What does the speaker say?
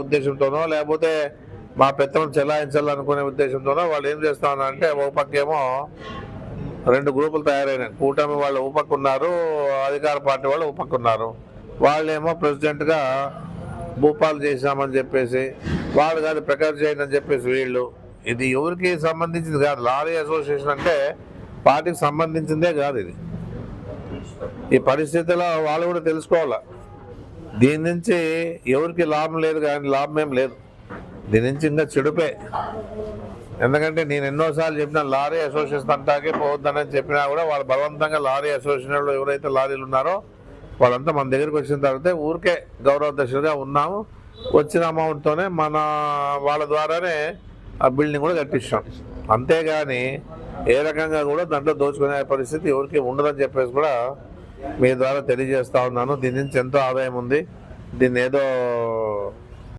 ఉద్దేశంతోనో లేకపోతే మా పెత్తనం చెలాయించాలనుకునే ఉద్దేశంతోనో వాళ్ళు ఏం చేస్తామనంటే ఒక పక్కేమో రెండు గ్రూపులు తయారైనాయి. కూటమి వాళ్ళు ఒక పక్క ఉన్నారు, అధికార పార్టీ వాళ్ళు ఒక పక్క ఉన్నారు. వాళ్ళేమో ప్రెసిడెంట్గా భూపాలు చేశామని చెప్పేసి, వాళ్ళు కాదు ప్రకాష్ జైన్ అని చెప్పేసి వీళ్ళు. ఇది ఎవరికి సంబంధించింది కాదు. లారీ అసోసియేషన్ అంటే పార్టీకి సంబంధించిందే కాదు. ఇది ఈ పరిస్థితిలో వాళ్ళు కూడా తెలుసుకోవాలా. దీని నుంచి ఎవరికి లాభం లేదు, కానీ లాభం ఏం లేదు. దీని నుంచి ఇంకా చెడుపే. ఎందుకంటే నేను ఎన్నోసార్లు చెప్పిన లారీ అసోసియేషన్ అంటాకే పోవద్దని చెప్పినా కూడా వాళ్ళు బలవంతంగా లారీ అసోసియేషన్లో ఎవరైతే లారీలు ఉన్నారో వాళ్ళంతా మన దగ్గరికి వచ్చిన తర్వాత ఊరికే గౌరవ దశలుగా ఉన్నాము. వచ్చిన అమౌంట్తోనే మన వాళ్ళ ద్వారానే ఆ బిల్డింగ్ కూడా కట్టించాం. అంతేగాని ఏ రకంగా కూడా దాంట్లో దోచుకునే పరిస్థితి ఎవరికి ఉండదని చెప్పేసి కూడా మీ ద్వారా తెలియజేస్తా ఉన్నాను. దీని నుంచి ఎంతో ఆదాయం ఉంది. దీన్ని ఏదో